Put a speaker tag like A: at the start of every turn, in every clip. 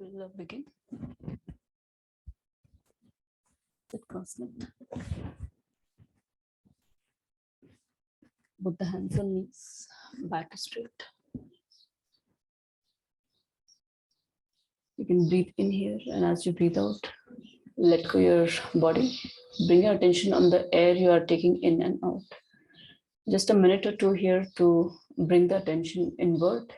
A: We'll begin. Sit cross-legged. Put the hands on knees, back straight. You can breathe in here, and as you breathe out, let go your body. Bring your attention on the air you are taking in and out. Just a minute or two here to bring the attention inward.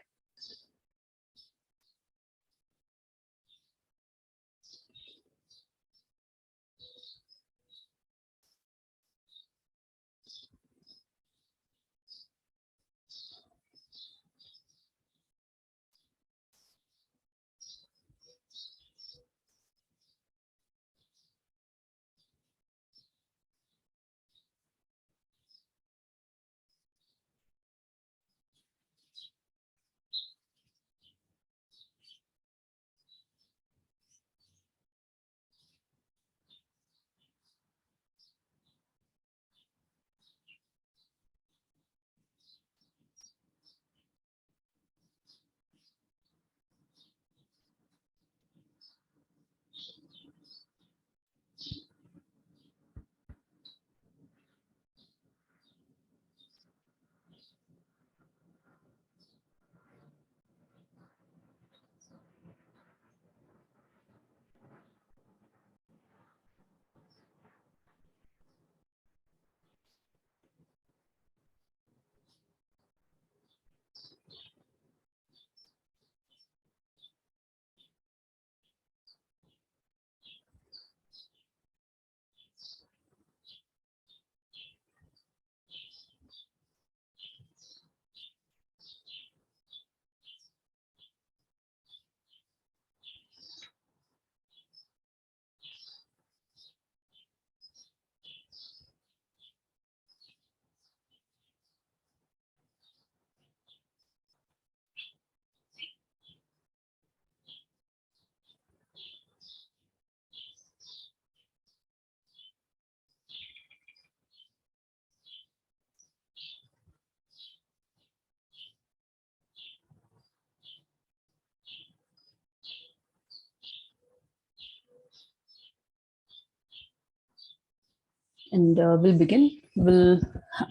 A: And we'll begin. We'll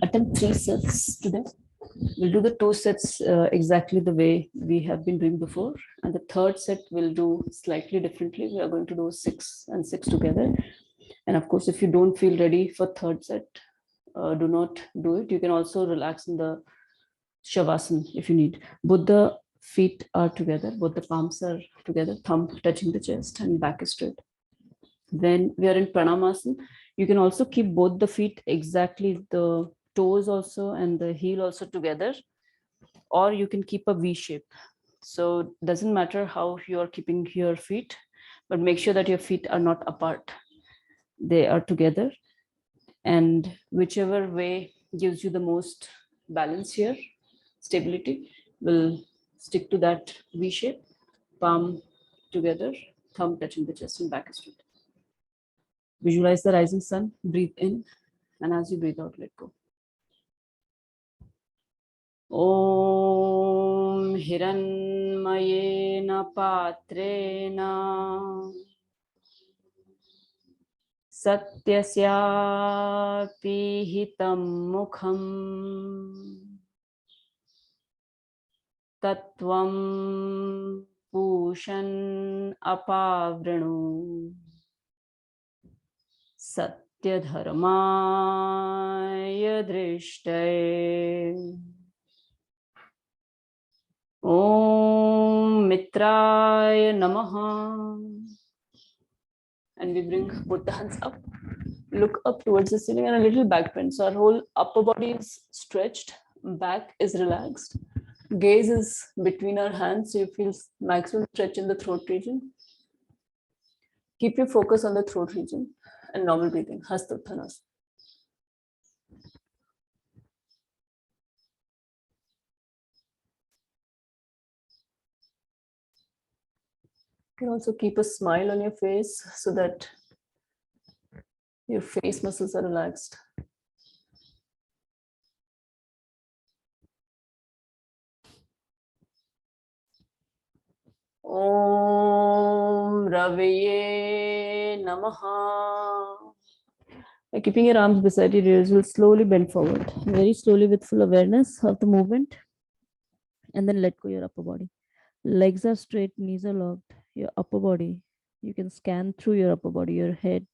A: attempt 3 sets today. We'll do the 2 sets exactly the way we have been doing before. And the third set we'll do slightly differently. We are going to do 6 and 6 together. And of course, if you don't feel ready for third set, do not do it. You can also relax in the Shavasana if you need. Both the feet are together. Both the palms are together. Thumb touching the chest and back is straight. Then we are in Pranamasana. You can also keep both the feet exactly, the toes also and the heel also together, or you can keep a V shape. So it doesn't matter how you are keeping your feet, but make sure that your feet are not apart. They are together, and whichever way gives you the most balance here, stability, will stick to that V shape. Palm together, thumb touching the chest and back is straight. Visualize the rising sun, breathe in, and as you breathe out, let go. Om Hiranmayena Patrena Satyasyapi Hitam Mukham Tattvam Pushan Apavranu Satyadharmaya Drishtaye Om Mitraya Namaha. And we bring both the hands up. Look up towards the ceiling and a little back bend. So our whole upper body is stretched, back is relaxed. Gaze is between our hands, so you feel maximum stretch in the throat region. Keep your focus on the throat region and normal breathing. Hastottanasana. You can also keep a smile on your face so that your face muscles are relaxed. Om Raveye Namaha. By keeping your arms beside your ears, you'll slowly bend forward, very slowly with full awareness of the movement, and then let go your upper body. Legs are straight, knees are locked. Your upper body, you can scan through your upper body, your head,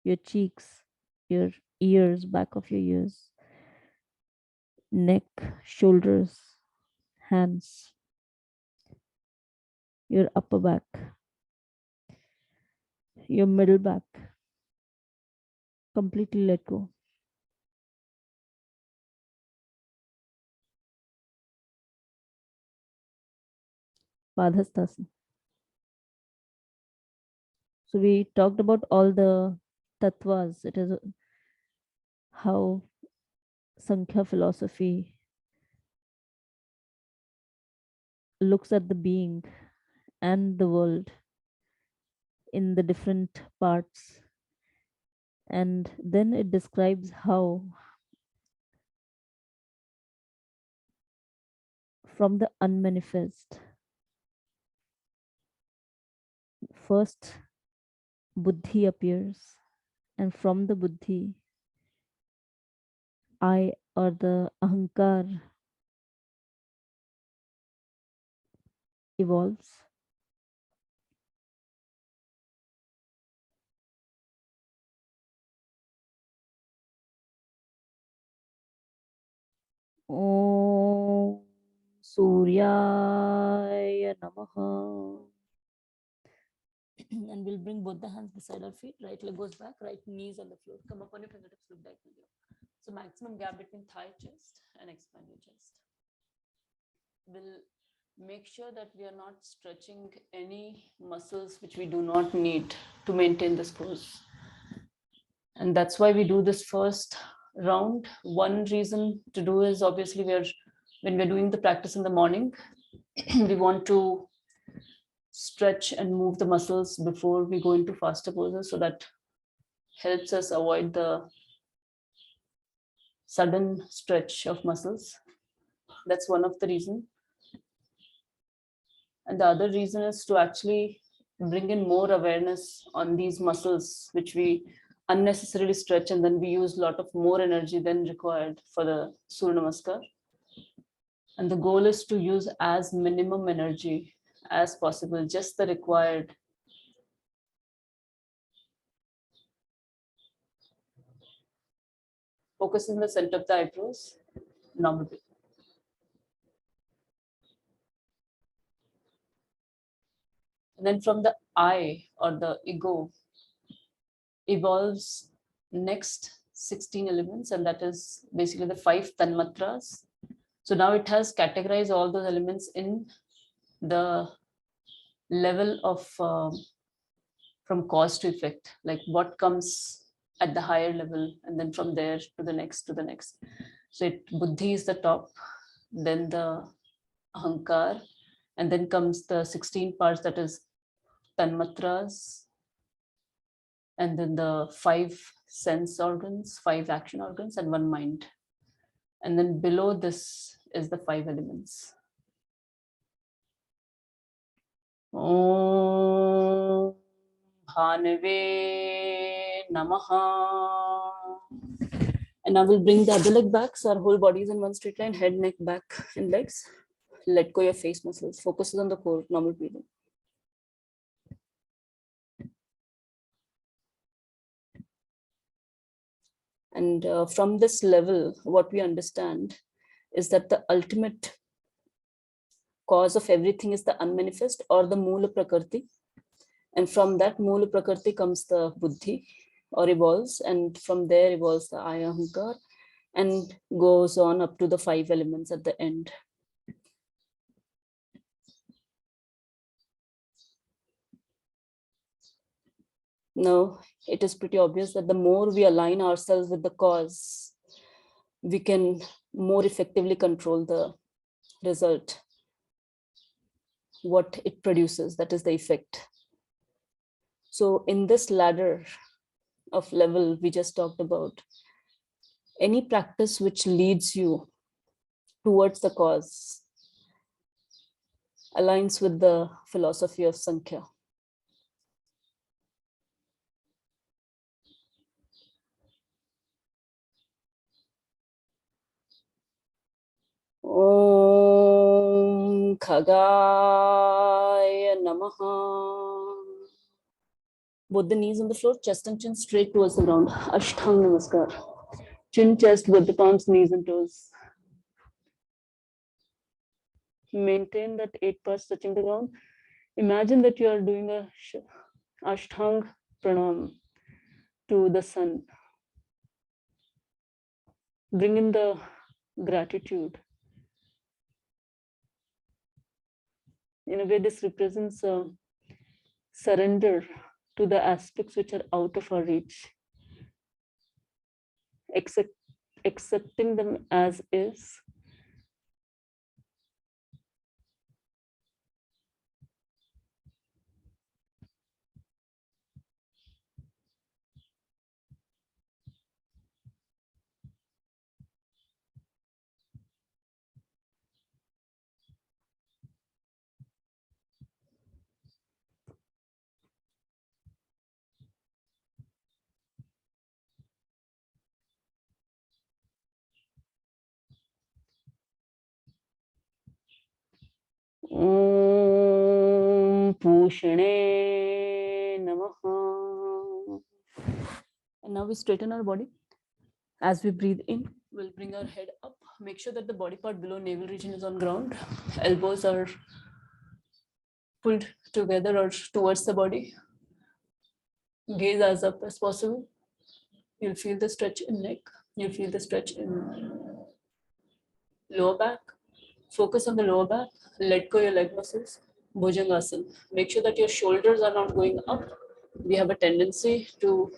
A: your cheeks, your ears, back of your ears, neck, shoulders, hands, your upper back, your middle back. Completely let go. Padhastasana. So we talked about all the tattvas. It is how Samkhya philosophy looks at the being and the world in the different parts. And then it describes how from the unmanifest, first buddhi appears, and from the buddhi, I or the ahankar evolves. Om Surya Namaha. And we'll bring both the hands beside our feet. Right leg goes back, right knees on the floor. Come up on your fingertips, look diagonally. So maximum gap between thigh, chest, and expand your chest. We'll make sure that we are not stretching any muscles which we do not need to maintain this pose. And that's why we do this first round. One reason to do is obviously when we're doing the practice in the morning, we want to stretch and move the muscles before we go into faster poses, so that helps us avoid the sudden stretch of muscles. That's one of the reasons. And the other reason is to actually bring in more awareness on these muscles, which we unnecessarily stretch, and then we use a lot of more energy than required for the Surya Namaskar. And the goal is to use as minimum energy as possible, just the required. Focus in the center of the eyebrows, normal breathing. And then from the I or the ego evolves next 16 elements, and that is basically the 5 tanmatras. So now it has categorized all those elements in the level of from cause to effect, like what comes at the higher level, and then from there to the next to the next. So buddhi is the top, then the ahankar, and then comes the 16 parts, that is tanmatras, and then the 5 sense organs, 5 action organs, and 1 mind. And then below this is the 5 elements. Om Bhanave Namaha. And I will bring the other leg back, so our whole body is in one straight line, head, neck, back, and legs. Let go your face muscles. Focus on the core, normal breathing. And from this level, what we understand is that the ultimate cause of everything is the unmanifest, or the Moola Prakriti. And from that Moola Prakriti comes the Buddhi, or evolves, and from there evolves the Ayahankar, and goes on up to the 5 elements at the end. Now, it is pretty obvious that the more we align ourselves with the cause, we can more effectively control the result, what it produces, that is the effect. So in this ladder of level we just talked about, any practice which leads you towards the cause aligns with the philosophy of Samkhya. Khagaya Namaha. Both the knees on the floor, chest and chin straight towards the ground. Ashtanga Namaskar. Chin, chest, both the palms, knees and toes. Maintain that 8 parts touching the ground. Imagine that you are doing a Ashtanga Pranam to the sun. Bring in the gratitude. In a way, this represents a surrender to the aspects which are out of our reach. Accepting them as is. Pushane Namaha. And now we straighten our body. As we breathe in, we'll bring our head up. Make sure that the body part below navel region is on ground. Elbows are pulled together or towards the body. Gaze as up as possible. You'll feel the stretch in neck. You'll feel the stretch in lower back. Focus on the lower back. Let go your leg muscles. Bhujangasana. Make sure that your shoulders are not going up. We have a tendency to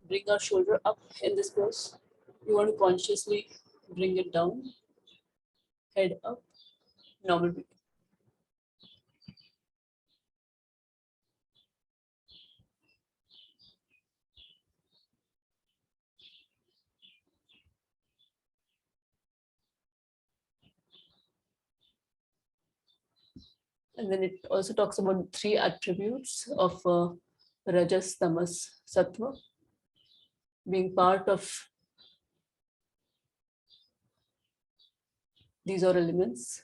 A: bring our shoulder up in this pose. You want to consciously bring it down. Head up. Normal breathing. And then it also talks about 3 attributes of Rajas, Tamas, Sattva being part of these are elements,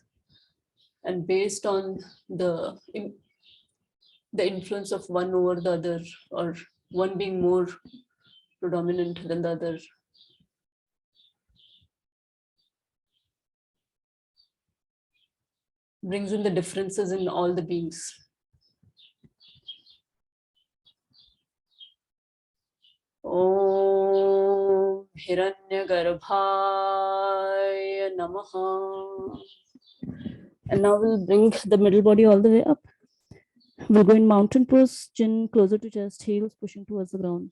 A: and based on the influence of one over the other, or one being more predominant than the other, brings in the differences in all the beings. Om Hiranyagarbhaya Namaha. And now we'll bring the middle body all the way up. We'll go in mountain pose, chin closer to chest, heels pushing towards the ground.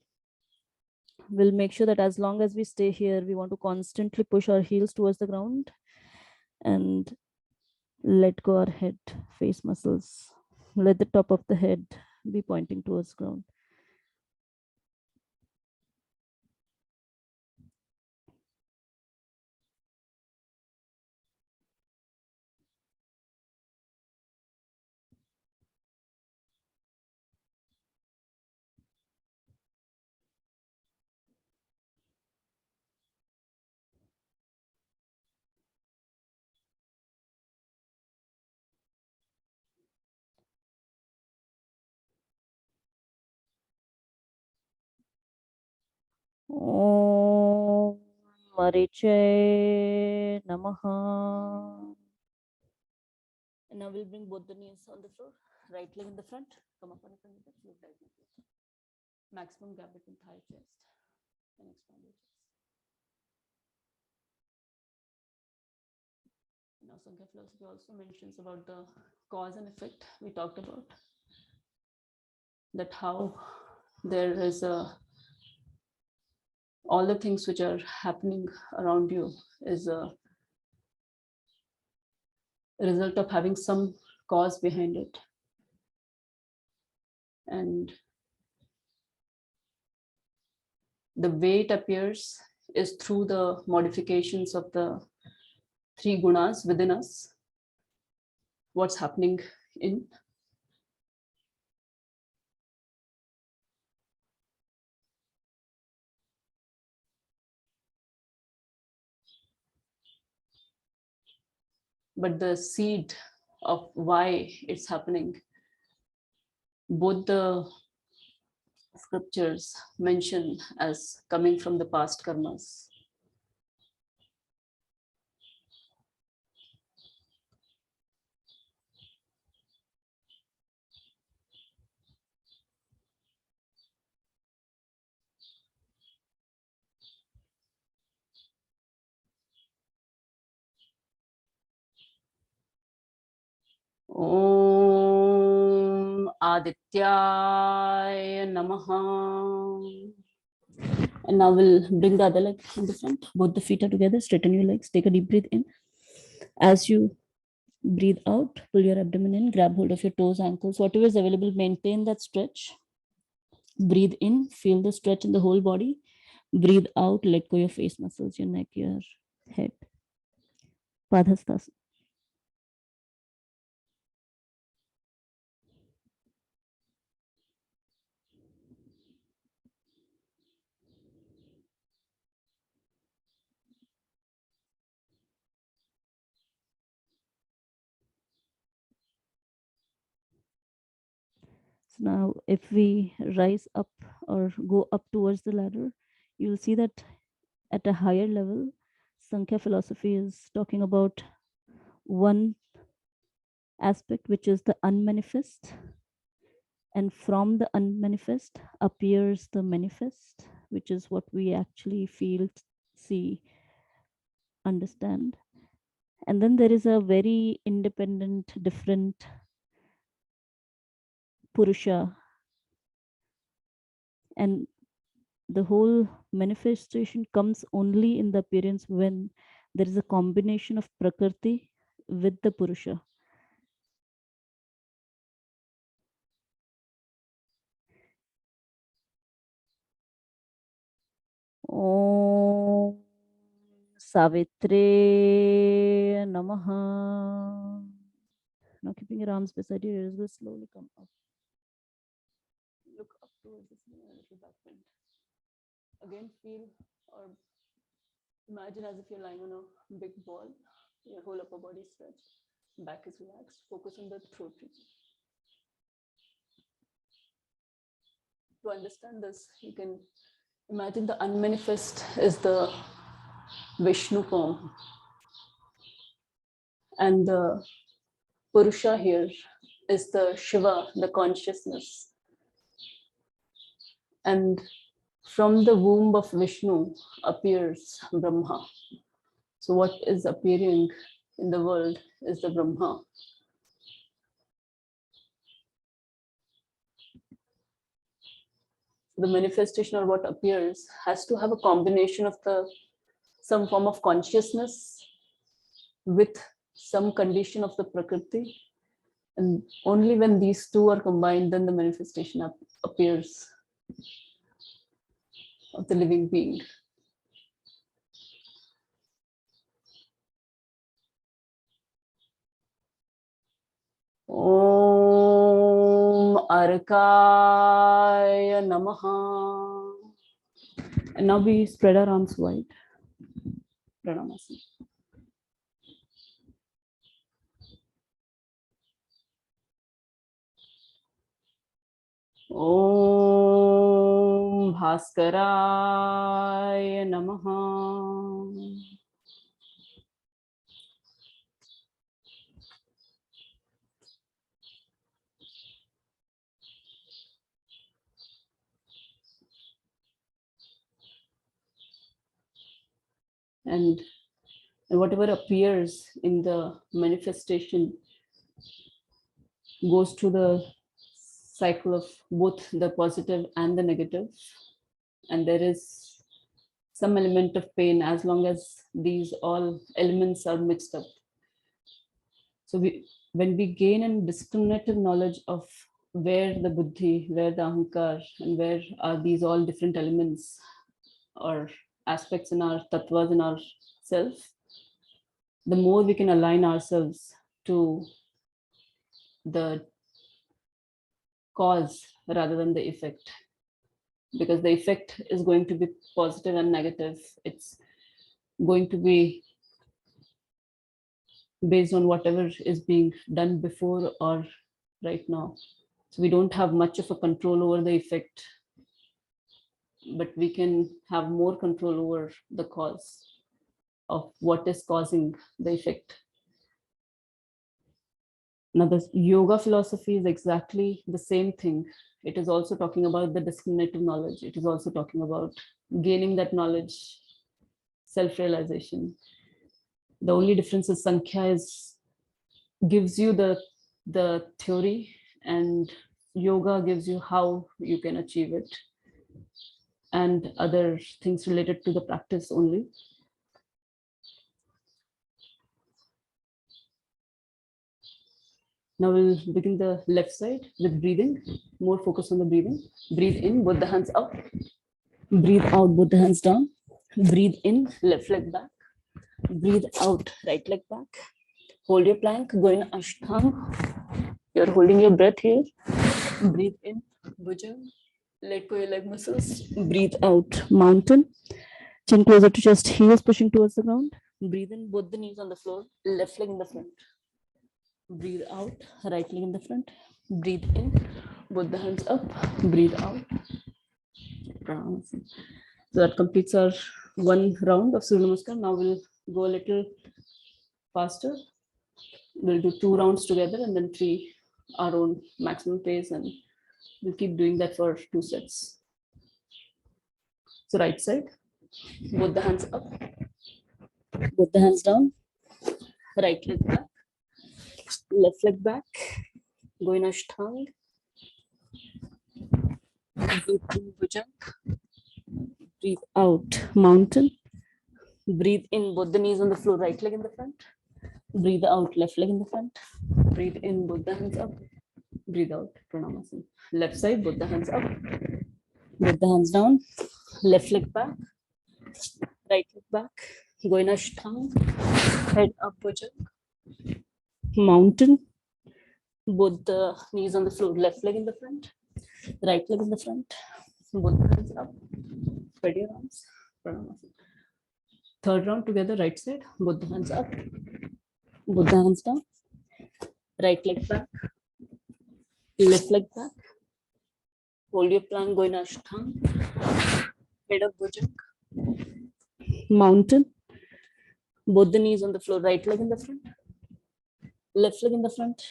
A: We'll make sure that as long as we stay here, we want to constantly push our heels towards the ground and let go our head, face muscles. Let the top of the head be pointing towards ground. Om Mariche Namaha. And now we'll bring both the knees on the floor, right leg in the front, come up on the fingertips, look right leg. Maximum gap between thigh, chest, and expand your chest. Now, Samkhya Philosophy also mentions about the cause and effect. We talked about that how there is all the things which are happening around you is a result of having some cause behind it. And the way it appears is through the modifications of the 3 gunas within us, what's happening in. But the seed of why it's happening. Both the scriptures mention as coming from the past karmas. Om Adityaya Namaha. And now we'll bring the other leg in the front. Both the feet are together. Straighten your legs. Take a deep breath in. As you breathe out, pull your abdomen in. Grab hold of your toes, ankles, whatever is available. Maintain that stretch. Breathe in. Feel the stretch in the whole body. Breathe out. Let go your face muscles, your neck, your head. Padhastasana. So now if we rise up or go up towards the ladder, you'll see that at a higher level, Samkhya philosophy is talking about one aspect, which is the unmanifest. And from the unmanifest appears the manifest, which is what we actually feel, see, understand. And then there is a very independent, different Purusha. And the whole manifestation comes only in the appearance when there is a combination of Prakriti with the Purusha. Om Savitre Namaha. Now keeping your arms beside your ears, will slowly come up. Look up towards the ceiling, a little back bend. Again, feel or imagine as if you're lying on a big ball, your whole upper body stretched, back is relaxed. Focus on the throat region. To understand this, you can imagine the unmanifest is the Vishnu form, and the Purusha here is the Shiva, the consciousness. And from the womb of Vishnu appears Brahma. So what is appearing in the world is the Brahma. The manifestation or what appears has to have a combination of some form of consciousness with some condition of the Prakriti. And only when these two are combined, then the manifestation appears of the living being. Om Arkaya Namaha. And now we spread our arms wide. Pranamasana. Om Bhaskaraya Namaha. And whatever appears in the manifestation goes through the cycle of both the positive and the negative. And there is some element of pain as long as these all elements are mixed up. So when we gain a discriminative knowledge of where the buddhi, where the ahankar, and where are these all different elements or aspects in our tattvas in our self, the more we can align ourselves to the cause rather than the effect, because the effect is going to be positive and negative. It's going to be based on whatever is being done before or right now. So we don't have much of a control over the effect, but we can have more control over the cause of what is causing the effect. Now, the yoga philosophy is exactly the same thing. It is also talking about the discriminative knowledge. It is also talking about gaining that knowledge, self-realization. The only difference is Samkhya gives you the theory, and yoga gives you how you can achieve it, and other things related to the practice only. Now we'll begin the left side with breathing, more focus on the breathing. Breathe in, both the hands up. Breathe out, both the hands down. Breathe in, left leg back. Breathe out, right leg back. Hold your plank, go in Ashtanga. You're holding your breath here. Breathe in, Bhujanga. Let go your leg muscles. Breathe out, mountain. Chin closer to chest, heels pushing towards the ground. Breathe in, both the knees on the floor, left leg in the front. Breathe out, right leg in the front. Breathe in, both the hands up. Breathe out. So that completes our one round of Surya Namaskar. Now we'll go a little faster. We'll do 2 rounds together and then 3 our own maximum pace, and we'll keep doing that for 2 sets. So right side, both the hands up, both the hands down, right leg back, left leg back, go in Ashtanga. Breathe in, Bhujanga. Breathe out, mountain. Breathe in, both the knees on the floor, right leg in the front. Breathe out, left leg in the front. Breathe in, both the hands up. Breathe out, Pranamasana. Left side, both the hands up. Both the hands down. Left leg back. Right leg back. Go in Ashtanga. Head up, Bhujanga. Mountain. Both the knees on the floor. Left leg in the front. Right leg in the front. Both the hands up. Spread your arms. Pranamasana. Third round together, right side. Both the hands up. Both the hands down. Right leg back. Left leg back. Hold your plank, go in Ashtanga. Head up, Bhujanga. Mountain. Both the knees on the floor, right leg in the front. Left leg in the front.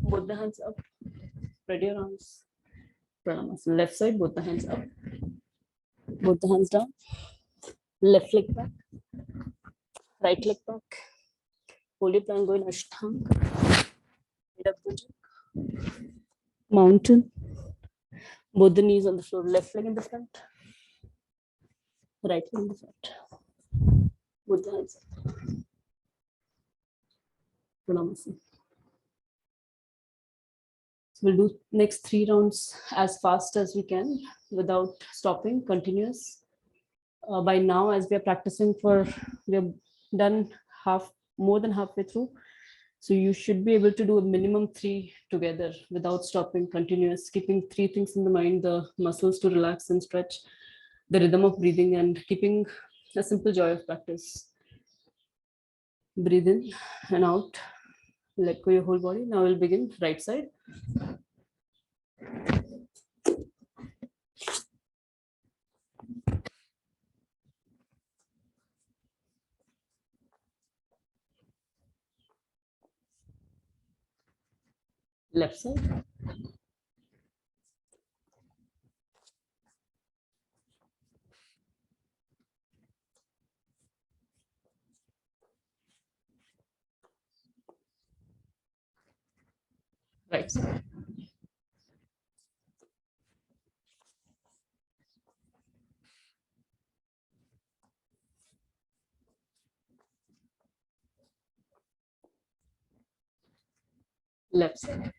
A: Both the hands up. Spread your arms. Pranamasana. Left side, both the hands up. Both the hands down. Left leg back. Right leg back. Hold your plank, go in Ashtanga. Head up, Bhujanga. Mountain. Both the knees on the floor, left leg in the front. Right leg in the front. Both the hands up. Pranamasana. So we'll do next 3 rounds as fast as we can without stopping, continuous. By now, as we are practicing we have done more than halfway through. So you should be able to do a minimum 3 together without stopping, continuous, keeping 3 things in the mind: the muscles to relax and stretch, the rhythm of breathing, and keeping a simple joy of practice. Breathe in and out. Let go your whole body. Now we'll begin right side. Left side. Right side. Left side.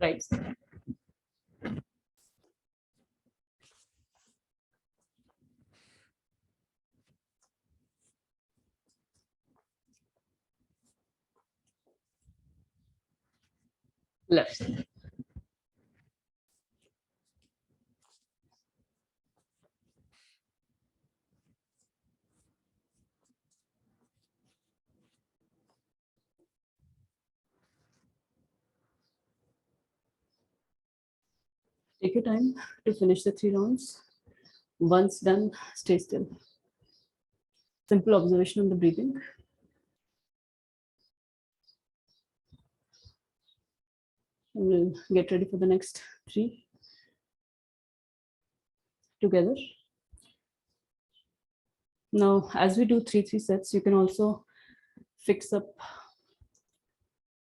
A: Right side. Left side. Take your time to finish the 3 rounds. Once done, stay still. Simple observation on the breathing. We'll get ready for the next 3 together. Now, as we do 3 sets, you can also fix up.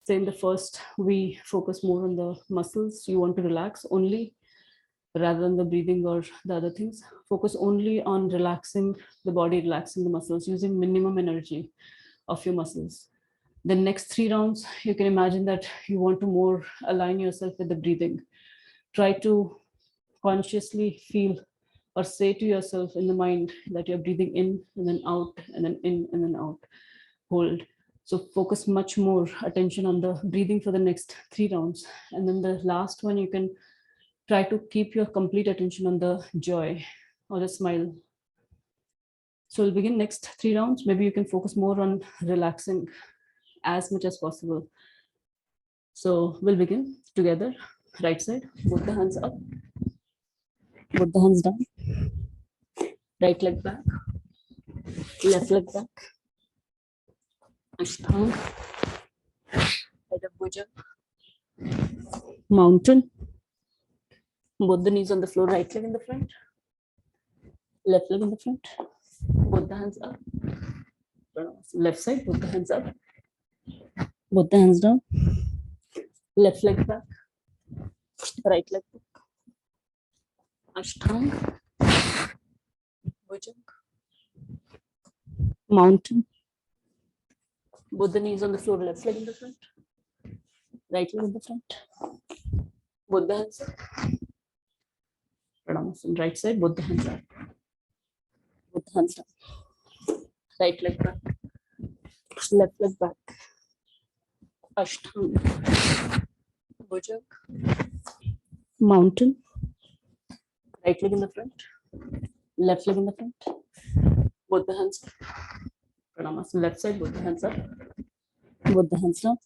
A: Say in the first, we focus more on the muscles you want to relax only, rather than the breathing or the other things. Focus only on relaxing the body, relaxing the muscles, using minimum energy of your muscles. The next 3 rounds, you can imagine that you want to more align yourself with the breathing. Try to consciously feel or say to yourself in the mind that you're breathing in and then out and then in and then out. Hold. So focus much more attention on the breathing for the next 3 rounds. And then the last one, you can try to keep your complete attention on the joy or the smile. So we'll begin next 3 rounds. Maybe you can focus more on relaxing as much as possible. So we'll begin together. Right side, both the hands up, both the hands down. Right leg back, left leg back. Ashtanga, head of bhuja, mountain. Both the knees on the floor, right leg in the front, left leg in the front. Both the hands up. Left side, both the hands up, both the hands down. Left leg back, right leg back. Ashtanga, bhuja, mountain. Both the knees on the floor, left leg in the front, right leg in the front. Both the hands up. Pranamasan. Right side, both the hands up. Both the hands down. Right leg back. Left leg back. Ashtanga. Bhujang. Mountain. Right leg in the front. Left leg in the front. Both the hands up. Pranamasan. Left side, both the hands up. Both the hands down.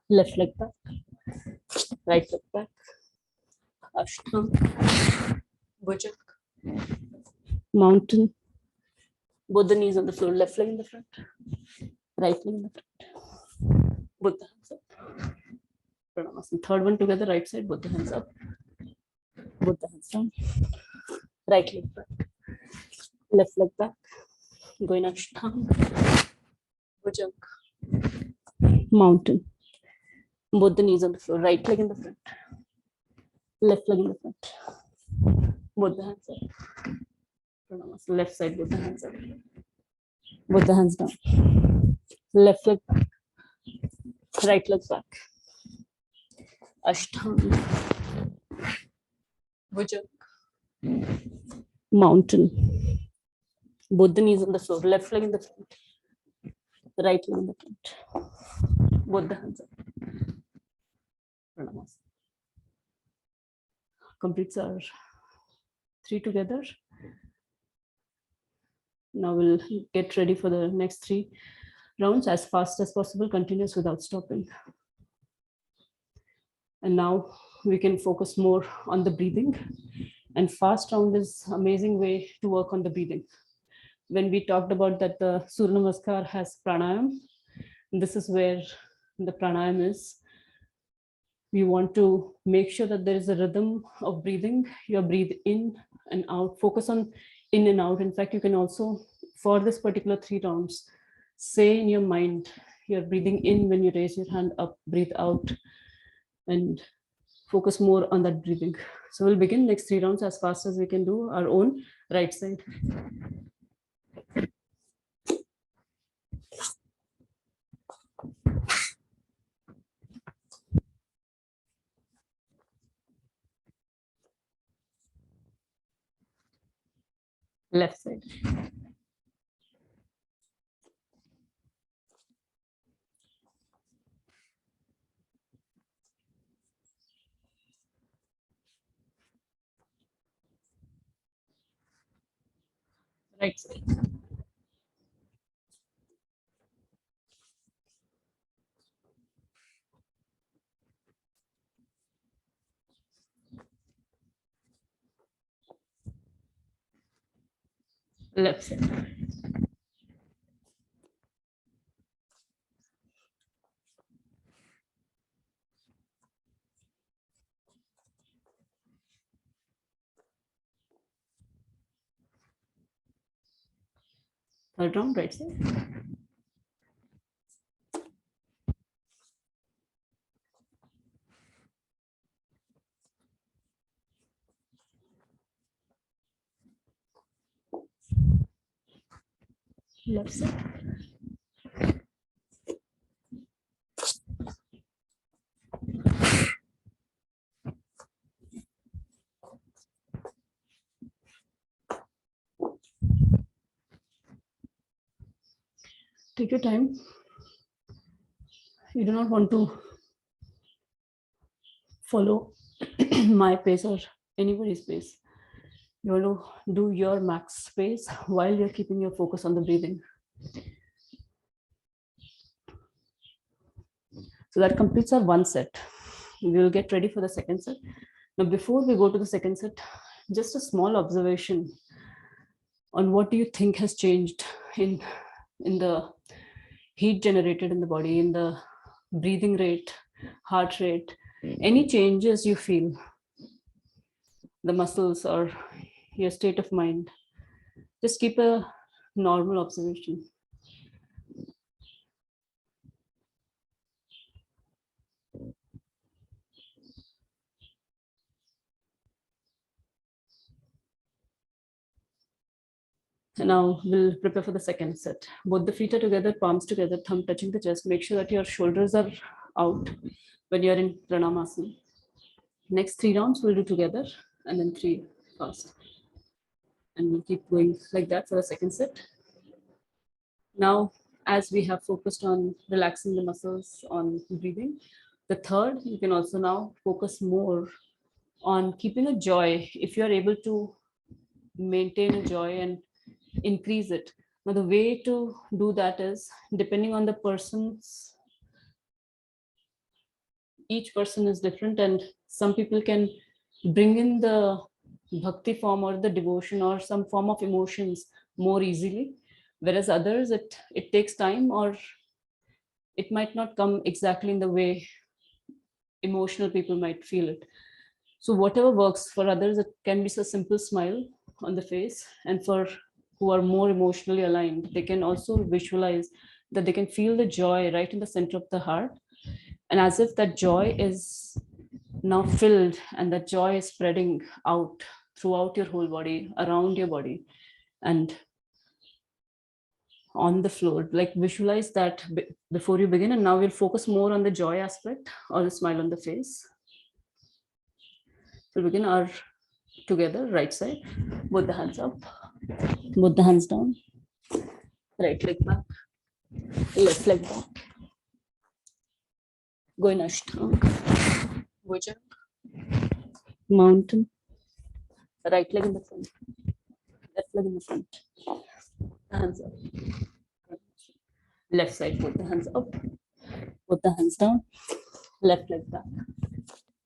A: Left leg back. Right leg back. Ashtanga. Bhujang. Mountain. Both the knees on the floor. Left leg in the front. Right leg in the front. Both the hands up. Pranamasan. Third one together. Right side. Both the hands up. Both the hands down. Right leg back. Left leg back. Going Ashtanga. Bhujang. Mountain. Both the knees on the floor. Right leg in the front. Left leg in the front. Both the hands up. Pranamasan. Left side. Both the hands up. Both the hands down. Left leg back. Right leg back. Ashtanga. Bhujang. Mountain. Both the knees on the floor. Left leg in the front. Right leg in the front. Both the hands up. Pranamasan. Completes our 3 together. Now we'll get ready for the next 3 rounds as fast as possible, continuous without stopping. And now we can focus more on the breathing. And fast round is amazing way to work on the breathing. When we talked about that the Surya Namaskar has pranayam, this is where the pranayam is. We want to make sure that there is a rhythm of breathing. You breathe in and out, focus on in and out. In fact, you can also, for this particular 3 rounds, say in your mind, you're breathing in when you raise your hand up, breathe out, and focus more on that breathing. So we'll begin next 3 rounds as fast as we can do our own. Right side. Left side. Right side. Left side. Third round, right side. Left side. Take your time. You do not want to follow my pace or anybody's pace. You want to do your max pace while you're keeping your focus on the breathing. So that completes our one set. We will get ready for the second set. Now, before we go to the second set, just a small observation on what do you think has changed in the heat generated in the body, in the breathing rate, heart rate, any changes you feel, the muscles or your state of mind. Just keep a normal observation. And now we'll prepare for the second set. Both the feet are together, palms together, thumb touching the chest. Make sure that your shoulders are out when you're in Pranamasana. Next 3 rounds we'll do together and then 3 fast. And we'll keep going like that for the second set. Now, as we have focused on relaxing the muscles, on breathing, the third, you can also now focus more on keeping a joy. If you're able to maintain a joy and increase it. Now, the way to do that is depending on the person's, each person is different, and some people can bring in the bhakti form or the devotion or some form of emotions more easily, whereas others, it takes time, or it might not come exactly in the way emotional people might feel it. So whatever works for others, it can be a simple smile on the face, and for who are more emotionally aligned, they can also visualize that they can feel the joy right in the center of the heart, and as if that joy is now filled and that joy is spreading out throughout your whole body, around your body, and on the floor. Like visualize that before you begin. And now we'll focus more on the joy aspect or the smile on the face. We'll begin our together, right side, both the hands up, both the hands down, right leg back, left leg back. Go in Ashtanga, Bhujang, mountain, right leg in the front, left leg in the front, hands up, left side, both the hands up, both the hands down, left leg back,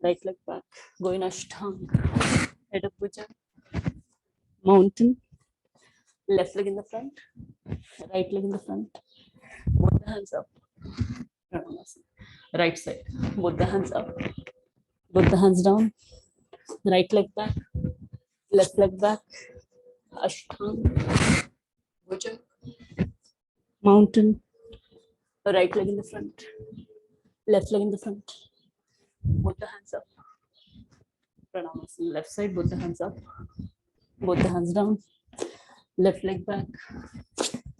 A: right leg back, go in Ashtanga, head up Bhujang, mountain, left leg in the front, right leg in the front, both the hands up, right side, both the hands up, both the hands down, right leg back, left leg back, Ashtanga, Bhujang, mountain, right leg in the front, left leg in the front, both the hands up, Pranamasana, left side, both the hands up, both the hands down, left leg back,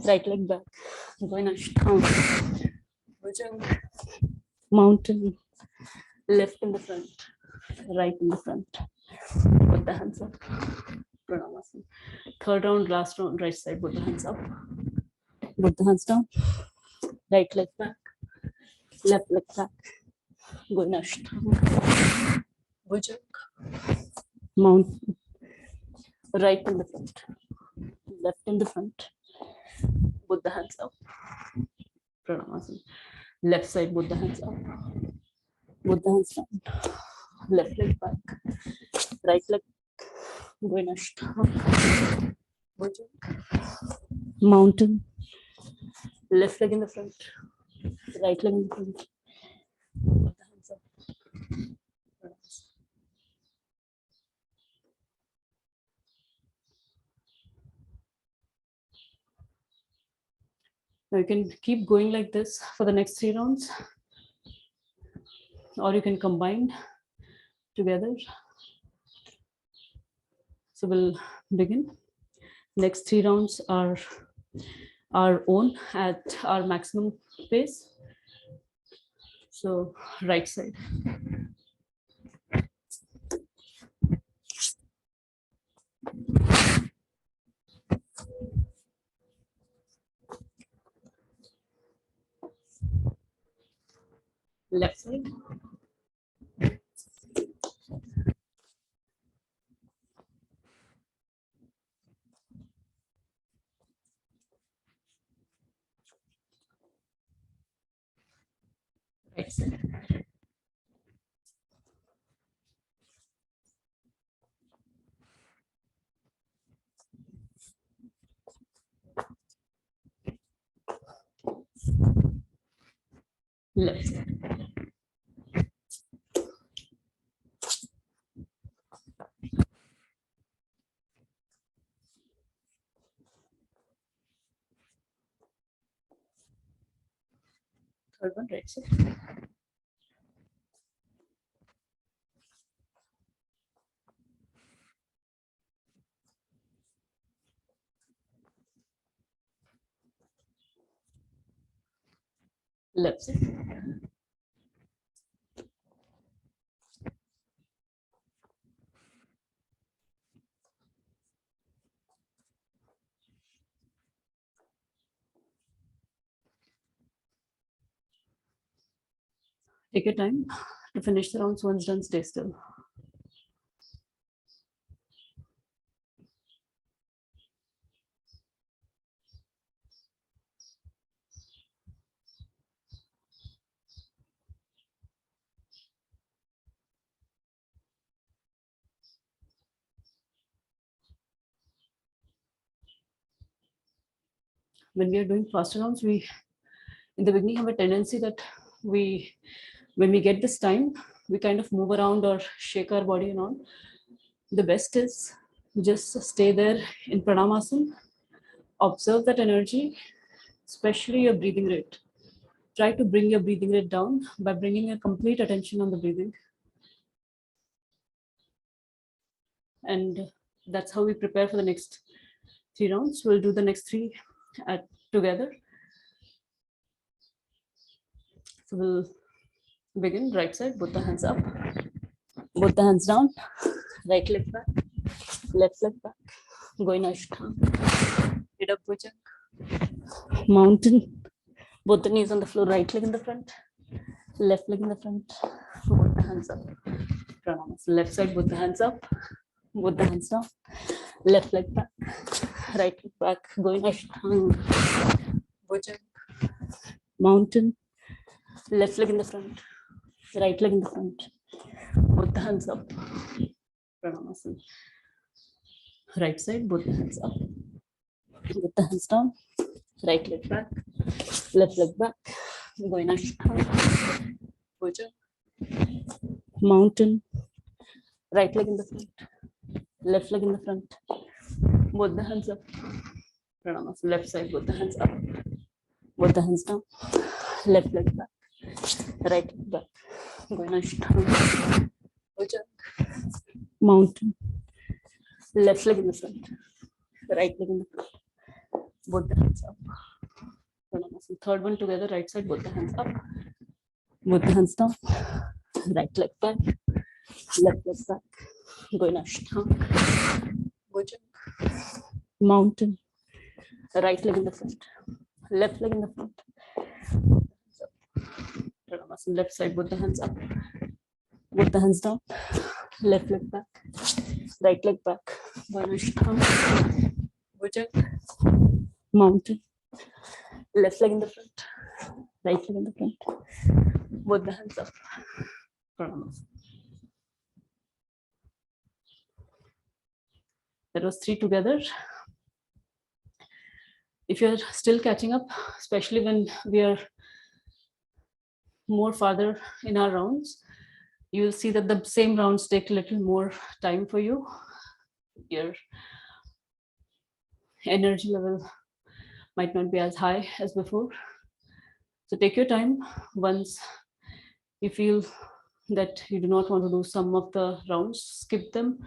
A: right leg back, going Ashtanga, Bhujang, mountain, left in the front, right in the front, both the hands up, Pranamasana. Third round, last round, right side, both the hands up, both the hands down, right leg back, left leg back, going Ashtanga, Bhujang, mountain, right in the front, left in the front, both the hands up, Pranamasana. Left side, both the hands up, both the hands down, left leg back, right leg going Ashtanga, mountain, left leg in the front, right leg in the front, both the hands up. Now you can keep going like this for the next 3 rounds, or you can combine together. So we'll begin. Next 3 rounds are our own at our maximum pace. So right side. Left side. Right side. Left side. Third one, right side. Left side. Take your time to finish the rounds. Once done, stay still. When we are doing faster rounds, we in the beginning have a tendency that we, when we get this time, we kind of move around or shake our body and all. The best is just stay there in Pranamasana, observe that energy, especially your breathing rate. Try to bring your breathing rate down by bringing your complete attention on the breathing. And that's how we prepare for the next 3 rounds. We'll do the next 3 together. So we'll begin right side, both the hands up, both the hands down, right leg back, left leg back, going Ashtanga, head up Bhujanga, mountain, both the knees on the floor, right leg in the front, left leg in the front, both the hands up, Pranamas. Left side, both the hands up, both the hands down, left leg back, right leg back, going Ashtanga, Bhujanga, mountain, left leg in the front, right leg in the front, both the hands up, Pranamasana. Right side, both the hands up, both the hands down, right leg back, left leg back, going Ashtanga, Bhujanga, mountain, right leg in the front, left leg in the front, both the hands up, Pranamasana. Left side, both the hands up, both the hands down, left leg back, right leg back, going Ashtanga, Bhujanga, mountain, left leg in the front, right leg in the front, both the hands up. Third one together, right side, both the hands up, both the hands down, right leg back, left leg back, going Ashtanga, Bhujanga, mountain, right leg in the front, left leg in the front, left side, both the hands up, both the hands down, left leg back, right leg back, going Ashtanga, Bhujanga, mountain, left leg in the front, right leg in the front, both the hands up. Pranam. That was 3 together. If you're still catching up, especially when we are more farther in our rounds, you will see that the same rounds take a little more time for you. Your energy level might not be as high as before. So take your time. Once you feel that you do not want to do some of the rounds, skip them.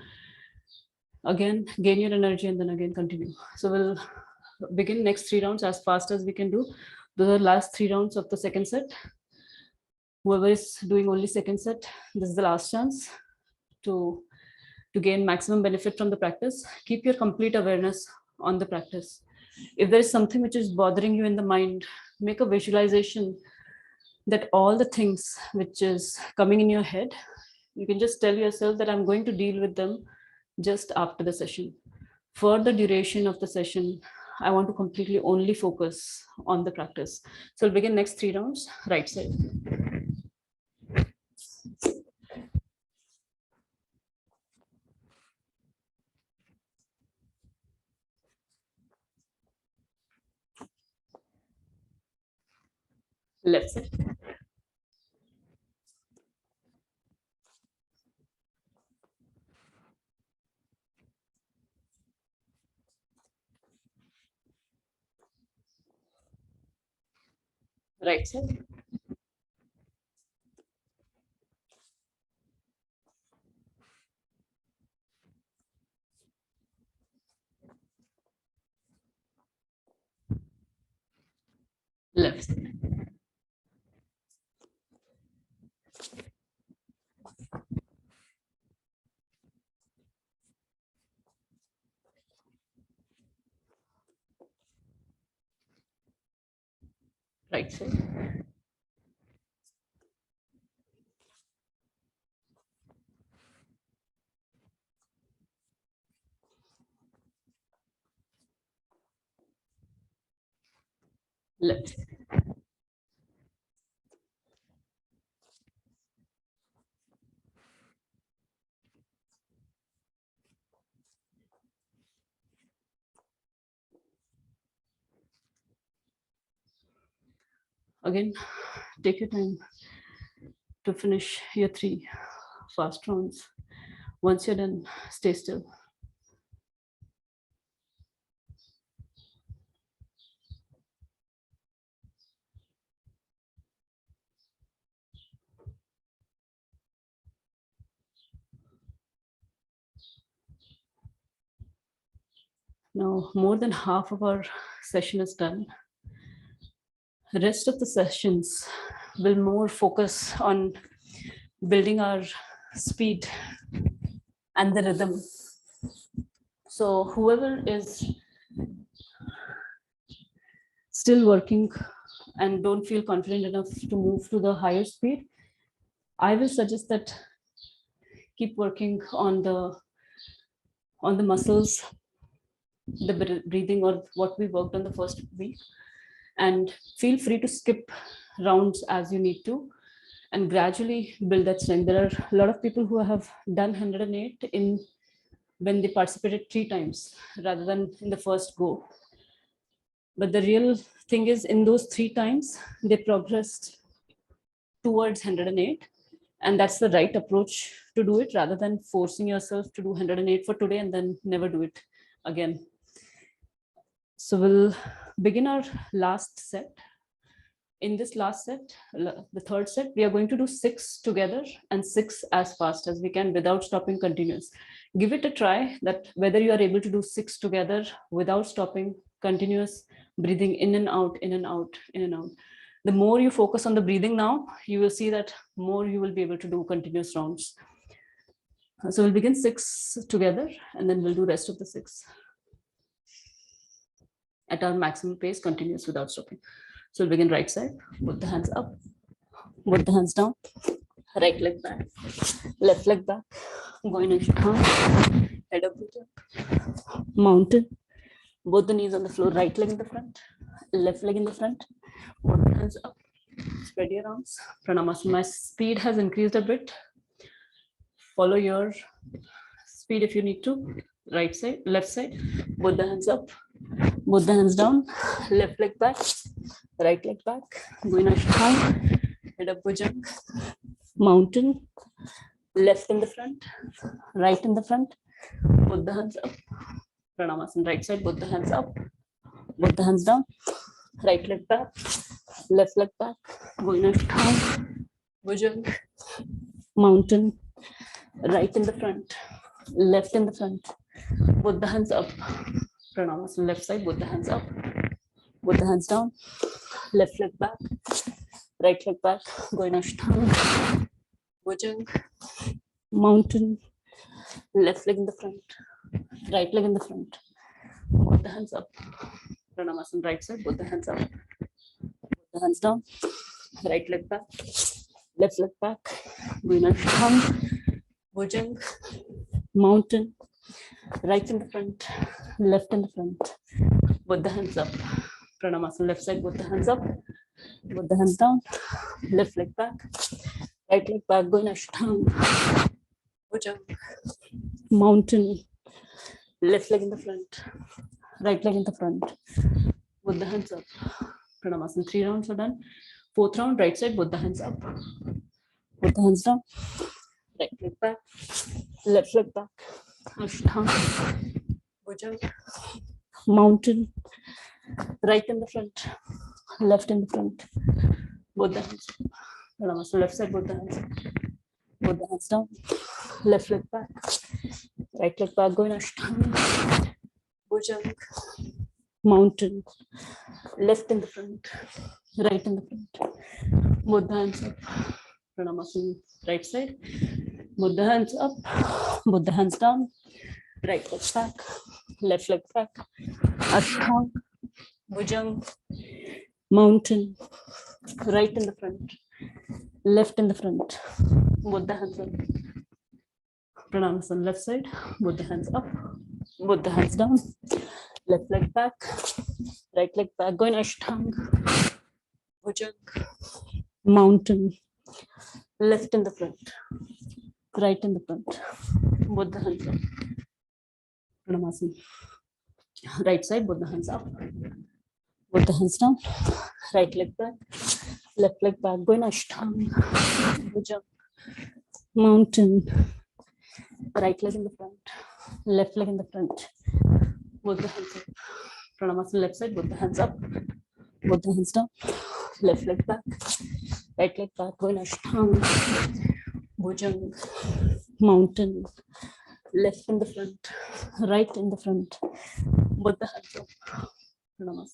A: Again, gain your energy and then again continue. So we'll begin next 3 rounds as fast as we can do. Those are last 3 rounds of the second set. Whoever is doing only second set, this is the last chance to gain maximum benefit from the practice. Keep your complete awareness on the practice. If there is something which is bothering you in the mind, make a visualization that all the things which is coming in your head, you can just tell yourself that I'm going to deal with them just after the session. For the duration of the session, I want to completely only focus on the practice. So we'll begin next 3 rounds, right side. Left side. Right side. Left side. Right side. Left side. Again, take your time to finish your 3 fast rounds. Once you're done, stay still. Now, more than half of our session is done. The rest of the sessions will more focus on building our speed and the rhythm. So whoever is still working and don't feel confident enough to move to the higher speed, I will suggest that keep working on the muscles, the breathing, or what we worked on the first week, and feel free to skip rounds as you need to and gradually build that strength. There are a lot of people who have done 108 in when they participated 3 times rather than in the first go. But the real thing is, in those 3 times, they progressed towards 108. And that's the right approach to do it rather than forcing yourself to do 108 for today and then never do it again. So we'll begin our last set. In this last set, the third set, we are going to do 6 together and 6 as fast as we can without stopping continuous. Give it a try that whether you are able to do 6 together without stopping continuous, breathing in and out, in and out, in and out. The more you focus on the breathing now, you will see that more you will be able to do continuous rounds. So we'll begin 6 together and then we'll do rest of the 6 at our maximum pace, continuous without stopping. So we'll begin right side, put the hands up, put the hands down, right leg back, left leg back, going into palm, head up, mountain, Both the knees on the floor, right leg in the front, left leg in the front, both the hands up, spread your arms, Pranamasana. My speed has increased a bit. Follow your speed if you need to. Right side, left side, both the hands up, both the hands down, left leg back, right leg back, going Ashtanga, head up Bhujang, mountain, left in the front, right in the front, both the hands up, Pranamasana, right side, both the hands up, both the hands down, right leg back, left leg back, going Ashtanga, Bhujang, mountain, right in the front, left in the front, both the hands up, Pranamasana, left side, both the hands up, both the hands down, left leg back, right leg back, going Ashtanga, Bhujang, mountain, left leg in the front, right leg in the front, both the hands up, Pranamasana, right side, both the hands up, both the hands down, right leg back, left leg back, going Ashtanga, Bhujang, mountain, right in the front, left in the front, both the hands up, Pranamasana, left side, both the hands up, both the hands down, left leg back, right leg back, going Ashtanga, Bhujang, mountain, left leg in the front, right leg in the front, both the hands up, Pranamasana. 3 rounds are done. 4th round, right side, both the hands up, both the hands down, right leg back, left leg back, Ashtanga, Bhujang, mountain, right in the front, left in the front, both the hands up, Pranamasana. Left side, both the hands up, both the hands down, left leg back, right leg back, going Ashtanga, Bhujang, mountain, left in the front, right in the front, both the hands up, Pranamasana. Right side, both the hands up, both the hands down, right leg back, left leg back, Ashtanga, Bhujang, mountain, right in the front, left in the front, both the hands up, Pranayama. Left side, both the hands up, both the hands down, left leg back, right leg back, going Ashtanga, Bhujang, mountain, left in the front, right in the front, both the hands up, Pranayama. Right side, both the hands up, both the hands down, right leg back, left leg back, going Ashtanga, Bhujang, mountain, right leg in the front, left leg in the front, both the hands up, Pranayama. Left side, both the hands up, both the hands down, left leg back, right leg back, going Ashtanga, Bhujang, mountain, left in the front, right in the front, both the hands up, Pranayama.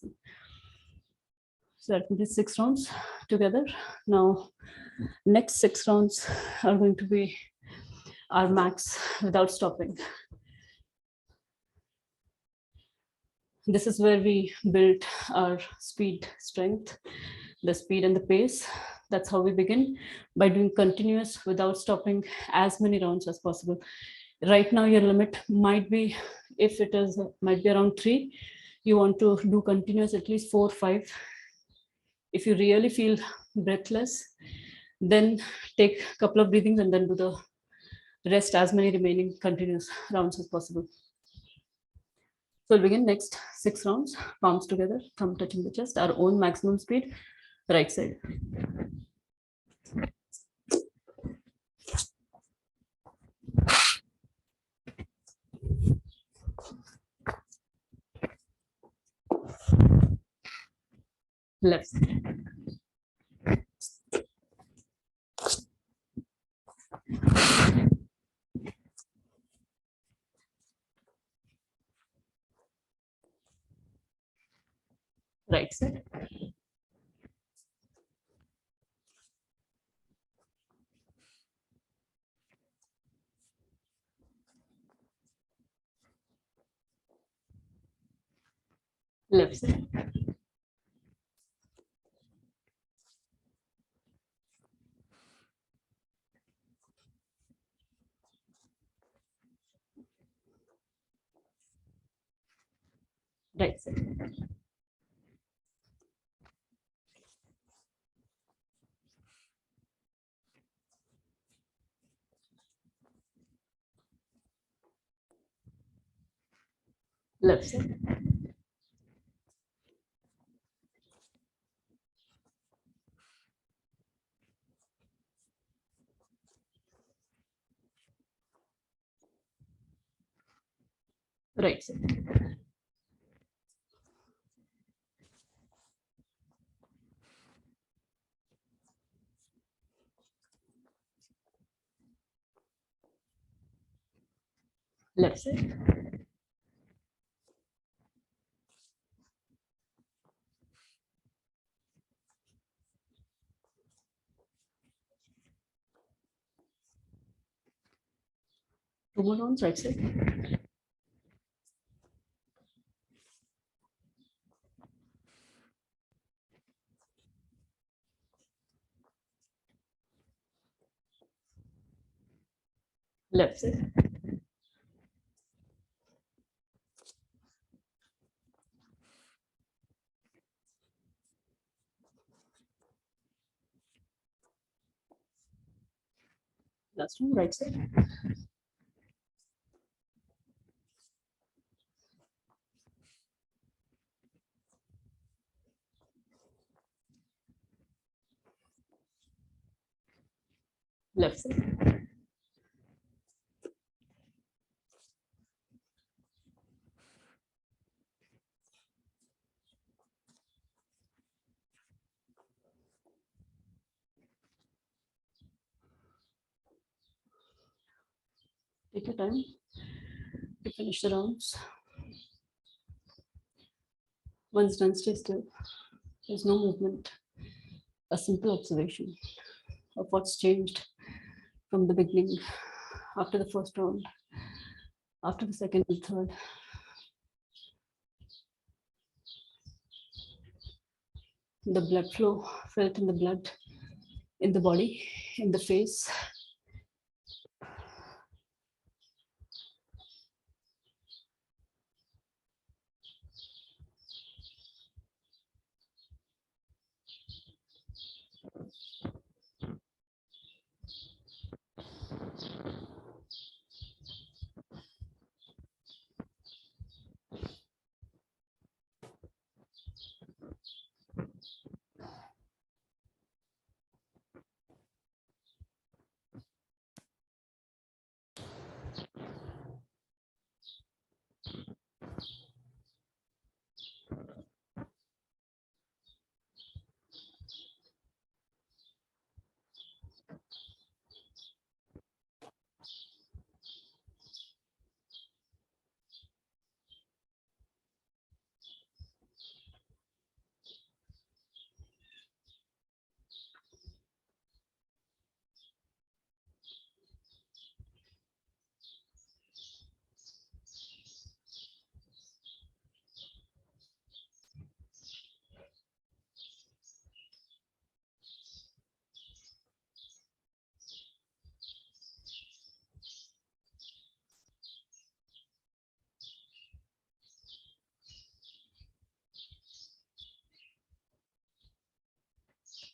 A: So that will be 6 rounds together. Now, next 6 rounds are going to be our max without stopping. This is where we build our speed strength, the speed and the pace. That's how we begin, by doing continuous without stopping as many rounds as possible. Right now, your limit might be, if it is, might be around 3. You want to do continuous at least 4 or 5. If you really feel breathless, then take a couple of breathings and then do the rest, as many remaining continuous rounds as possible. So we'll begin next 6 rounds, palms together, thumb touching the chest, our own maximum speed, right side. Left side. Right side. Left side. Right side. Left side. Right side. Left side. Two more rounds, right side. Left side. Last one, right side. Left side. Take your time to finish the rounds. Once done, stay still. There's no movement. A simple observation of what's changed from the beginning, after the first round, after the second and third. The blood flow felt in the blood, in the body, in the face.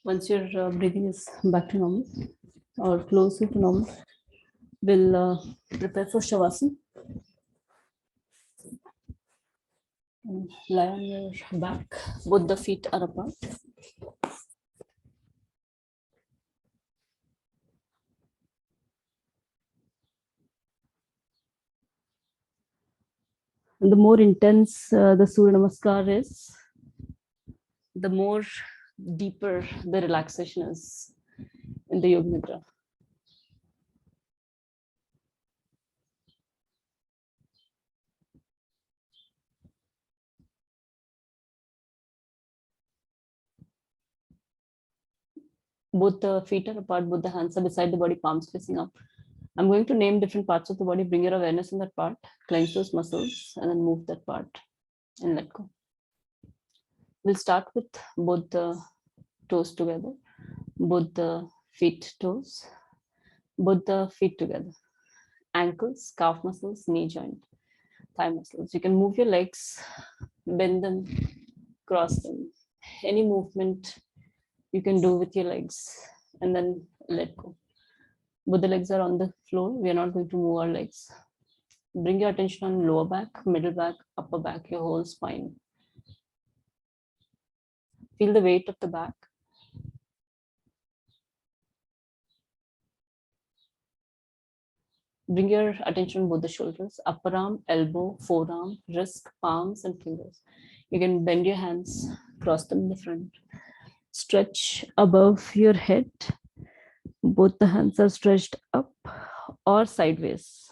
A: Once your breathing is back to normal or closer to normal, we'll prepare for Shavasana. Lie on your back, both the feet are apart. And the more intense the Surya Namaskar is, the more deeper the relaxation is in the Yoga Nidra. Both the feet are apart, both the hands are beside the body, palms facing up. I'm going to name different parts of the body, bring your awareness in that part, clench those muscles, and then move that part and let go. We'll start with both the toes together, both the feet toes, both the feet together, ankles, calf muscles, knee joint, thigh muscles. You can move your legs bend them, cross them. Any movement you can do with your legs, and then let go. Both the legs are on the floor. We are not going to move our legs. Bring your attention on lower back, middle back, upper back, your whole spine. Feel the weight of the back. Bring your attention on both the shoulders, upper arm, elbow, forearm, wrist, palms, and fingers. You can bend your hands, cross them in the front. Stretch above your head. Both the hands are stretched up or sideways.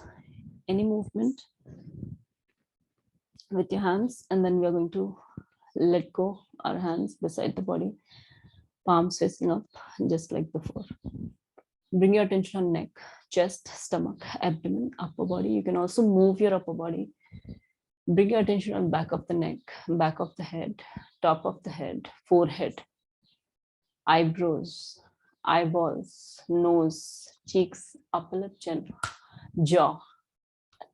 A: Any movement with your hands, and then we are going to let go our hands beside the body, palms facing up, just like before. Bring your attention on neck, chest, stomach, abdomen, upper body. You can also move your upper body. Bring your attention on back of the neck, back of the head, top of the head, forehead, eyebrows, eyeballs, nose, cheeks, upper lip, chin, jaw,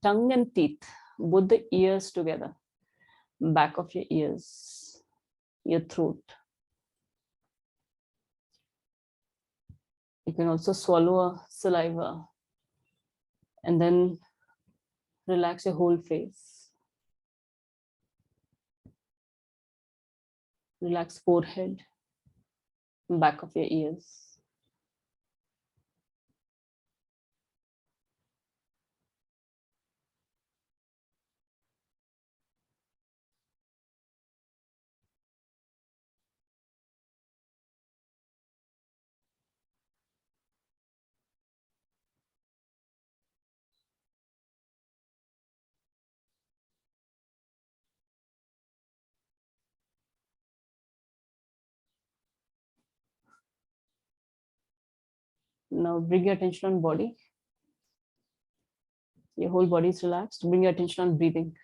A: tongue and teeth, both the ears together, back of your ears, your throat. You can also swallow a saliva and then relax your whole face. Relax forehead, back of your ears. Now bring your attention on body. Your whole body is relaxed. Bring your attention on breathing.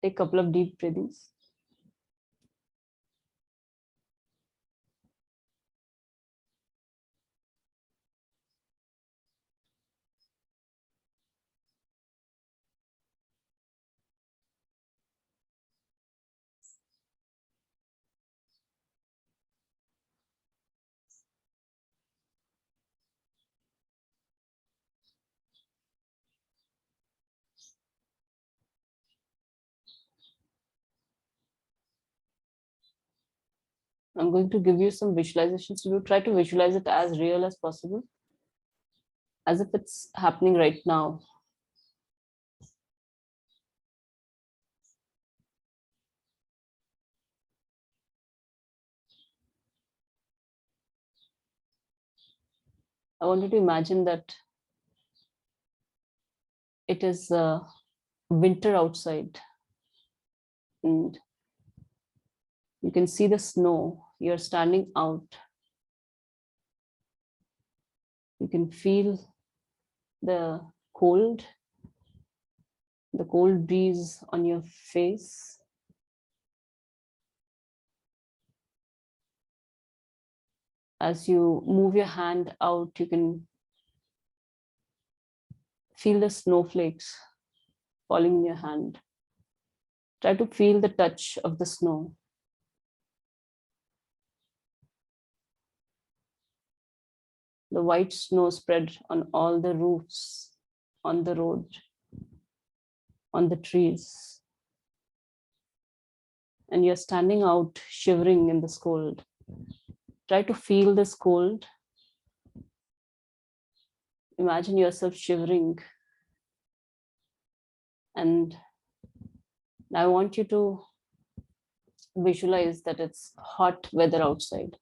A: Take a couple of deep breathings. I'm going to give you some visualizations to do. Try to visualize it as real as possible, as if it's happening right now. I want you to imagine that it is winter outside and you can see the snow. You're standing out. You can feel the cold, the cold breeze on your face. As you move your hand out, you can feel the snowflakes falling in your hand. Try to feel the touch of the snow. The white snow spread on all the roofs, on the road, on the trees. And you're standing out, shivering in this cold. Try to feel this cold. Imagine yourself shivering. And I want you to visualize that it's hot weather outside.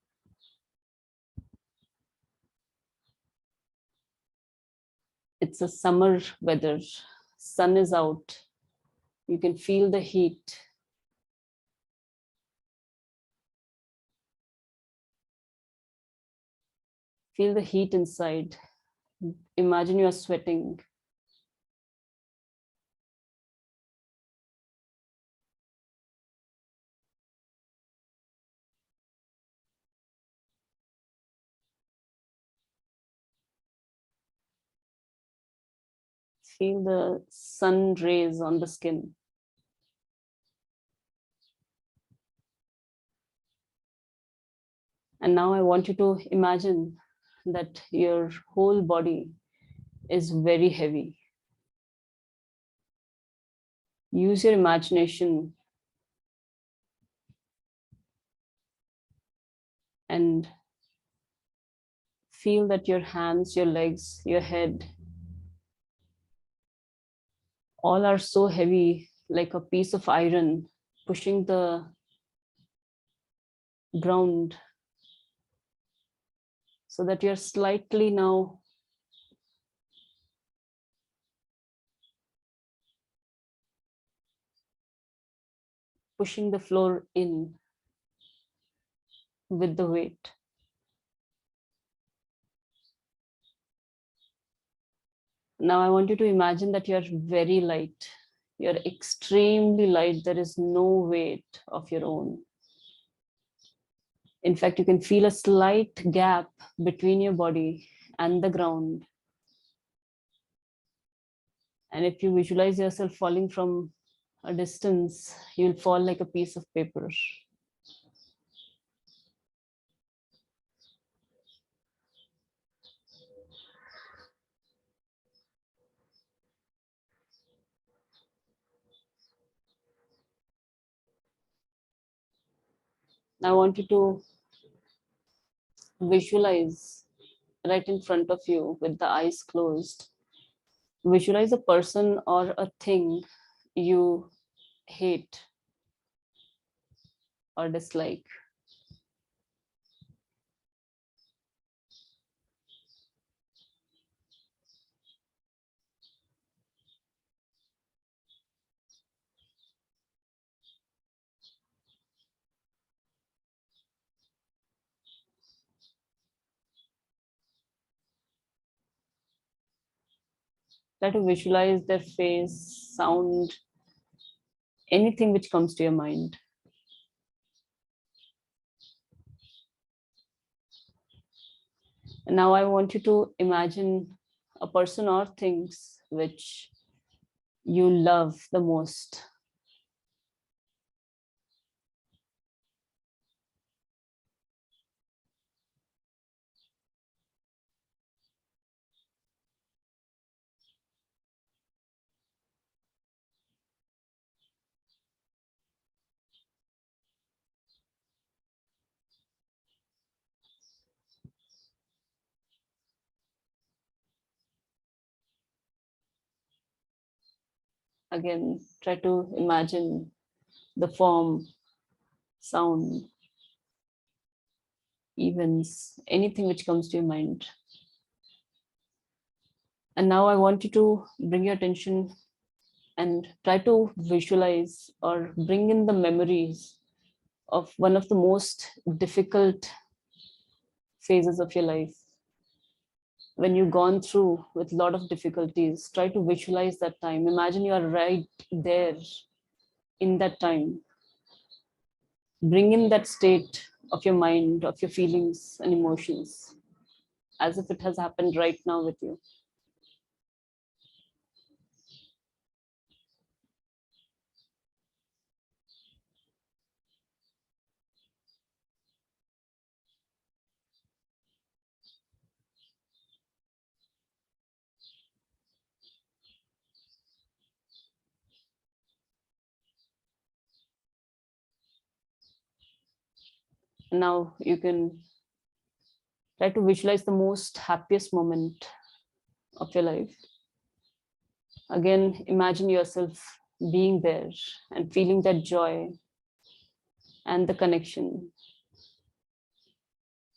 A: It's a summer weather. Sun is out. You can feel the heat. Feel the heat inside. Imagine you are sweating. Feel the sun rays on the skin. And now I want you to imagine that your whole body is very heavy. Use your imagination and feel that your hands, your legs, your head, all are so heavy, like a piece of iron pushing the ground, so that you're slightly now pushing the floor in with the weight. Now I want you to imagine that you're very light. You're extremely light. There is no weight of your own. In fact, you can feel a slight gap between your body and the ground. And if you visualize yourself falling from a distance, you'll fall like a piece of paper. I want you to visualize right in front of you with the eyes closed. Visualize a person or a thing you hate or dislike. Try to visualize their face, sound, anything which comes to your mind. And now I want you to imagine a person or things which you love the most. Again, try to imagine the form, sound, events, anything which comes to your mind. And now I want you to bring your attention and try to visualize or bring in the memories of one of the most difficult phases of your life. When you've gone through with a lot of difficulties, try to visualize that time. Imagine you are right there in that time. Bring in that state of your mind, of your feelings and emotions, as if it has happened right now with you. Now you can try to visualize the most happiest moment of your life. Again, imagine yourself being there and feeling that joy and the connection.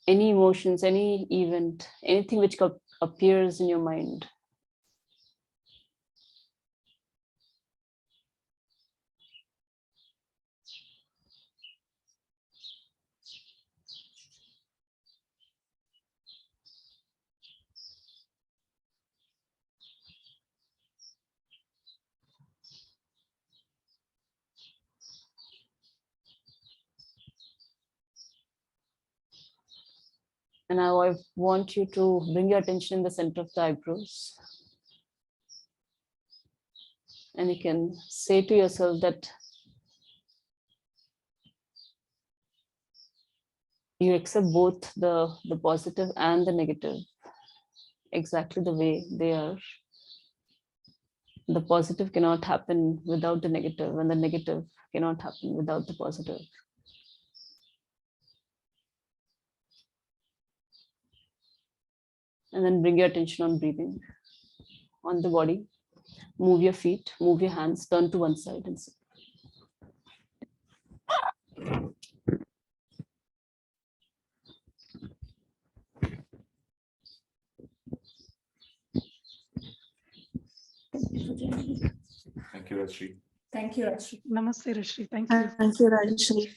A: Any emotions, any event, anything which appears in your mind. And now I want you to bring your attention in the center of the eyebrows. And you can say to yourself that you accept both the positive and the negative exactly the way they are. The positive cannot happen without the negative, and the negative cannot happen without the positive. And then bring your attention on breathing, on the body. Move your feet, move your hands, turn to one side and sit.
B: Thank you, Rajshri.
C: Thank you, Rajshri.
D: Namaste, Rashri. Thank you.
C: Thank you, Rajshri.